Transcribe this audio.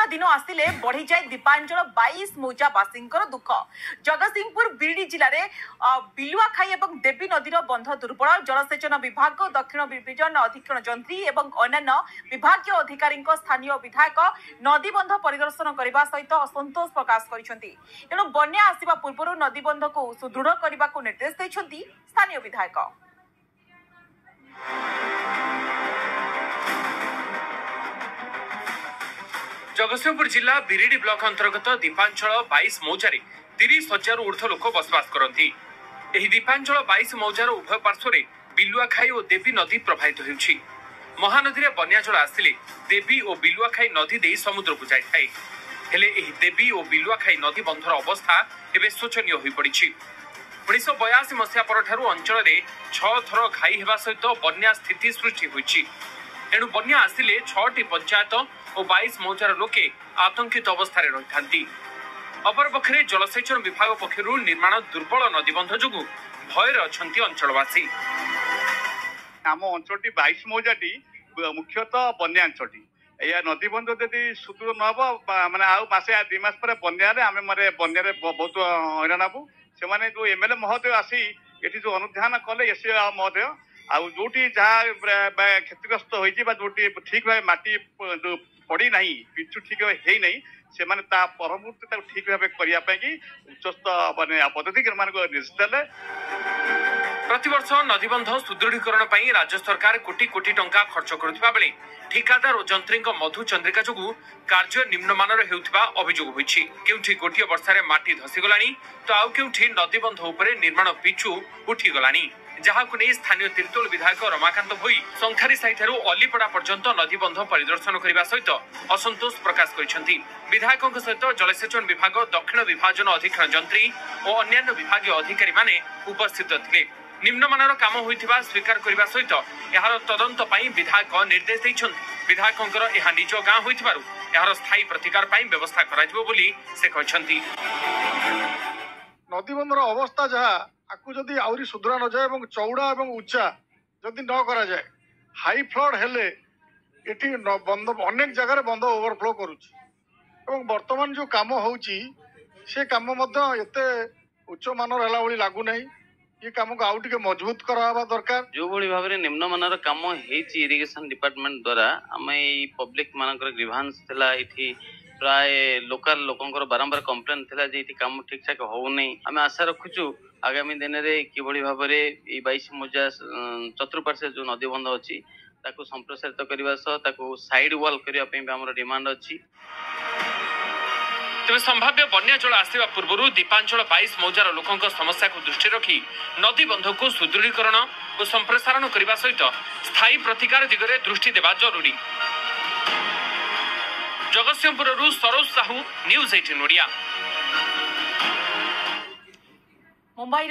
वर्षा दिन आसिले बढ़ी जाए दीपांचल 22 मौजावासी दुख। जगतसिंहपुर बिरिडी जिले में बिलुआखाई और देवी नदीर बंध दुर्बल। जलसेचन विभाग दक्षिण डिविजन अधीक्षण जंत्री और अन्य विभाग अधिकारी स्थानीय विधायक नदी बंध परिदर्शन करने सहित असंतोष प्रकाश करछंती। तेणु बन्या आसिबा पूर्व नदी बंध को सुदृढ़ करने को निर्देश देछंती स्थानीय विधायक। जगतसिंहपुर जिला बिरिडी ब्लॉक अंतर्गत दीपांचल 22 मौजार 30,000 ऊर्ध्व लोक बसवास करती। दीपांचल 22 मौजार उभय पार्श्व बिलुआखाई और देवी नदी प्रभावित होउछि। महानदी में बन्याजल आसिले देवी और बिलुआखाई नदी दे समुद्र को जाए। हेले एही देवी और बिलुआखाई नदी बंधर अवस्था एवं शोचनीय हो पड़ी। 1982 मसीहा परठारु अंचल में 6 थर घाई होगा सहित बन्या स्थिति सृष्टि होइछि। एणु बन्या आसिले 6टी पंचायत और 22 मौजार लोके आतंकित अवस्था रही। अपरपक्षे जलसेचन विभाग पक्षर निर्माण दुर्बल नदीबंध जो भयर अच्छा अंचलवासी। आम अंचल 22 मौजाटी मुख्यतः बन्या अंचल। या नदीबंध यदि सुदृढ़ न माने आसे 2 मास पर बन्या बन्या बहुत हैरान हबू। से जो एमएलए महोदय आसी ये जो अनुधान कले एस महोदय आउटी जहाँ क्षतिग्रस्त होती ठीक भाव माटी पड़ी ना पिचु ठीक है नहीं से परमुहूर्ते ठीक भाव करने उच्चस्थ माने पदाधिकारी निर्देश देले। प्रतिवर्ष नदीबंध सुदृढ़ीकरण पर राज्य सरकार कोटी कोटी टंका खर्च करुवा बेले ठिकादार और जंत्री मधु चंद्रिका जो कार्य निम्नमानर हेउथिबा अभियोग होइछि। केउठी गोटिए वर्षारे माटी धसीगलानी तो आउ केउठी नदीबंध उपरे निर्माण पिचु उठीगलानी, जहाकु नै स्थानीय तिर्तोल विधायक रमाकांत भोई संखारी साहिठारु अलीपड़ा पर्यंत नदीबंध परिदर्शन करने सहित असंतोष प्रकाश करिसेंति। विधायकों सहित जलसेचन विभाग दक्षिण विभाजन अधीक्षण जंत्री और अन्य विभागीय अधिकारी माने उपस्थित थिले। निम्नमानर काम होइथिबा स्वीकार करने सहित यार तदंत पई विधायक निर्देश दैछन्ति। विधायकंकर यह निज गाँ होइथिबारु यार स्थायी प्रतिकार पई व्यवस्था कराइथिबो बोली से कहछन्ति। नदीबंधर अवस्था जहाँ आकु जदि आउरी सुधरा न जाए चौड़ा और उच्चा जदि न करा जाए हाई फ्लड हेले एटी बंध अनेक जगह बंध ओवरफ्लो करुच्ची। वर्तमान जो काम होउची से काम एते उच्च मानर हैला भली लागू नहीं। ये काम को आउ टिके मजबूत करावा दरकार। जो भली भाबरे निम्नमानर काम हेची इरिगेशन डिपार्टमेंट द्वारा आमे पब्लिक मानकर ग्रीवांस थिला इथि प्राय लोकल लोकंकर बारंबार कंप्लेन थिला जे इथि काम ठीक ठाक हो नै। आमे आशा रखुछु आगामी दिन रे किबळी भाबरे ई 22 मौजा चतुर्पार्श्व जो नदीबंध अछि ताको संप्रसारित करबा सह ताको साइड वॉल करिया पे हमर डिमांड अछि। तेज संभाव्य बन्या जल आसवा पूर्व दीपांचल 22 मौजार लोकों समस्या को दृष्टि रखी नदीबंध को सुदृढ़ीकरण और संप्रसारण करने सहित स्थायी प्रतिकार दिगरे दृष्टि देवा जरूरी। जगतसिंहपुर सरोज साहू, न्यूज 18 ओडिया। मुंबई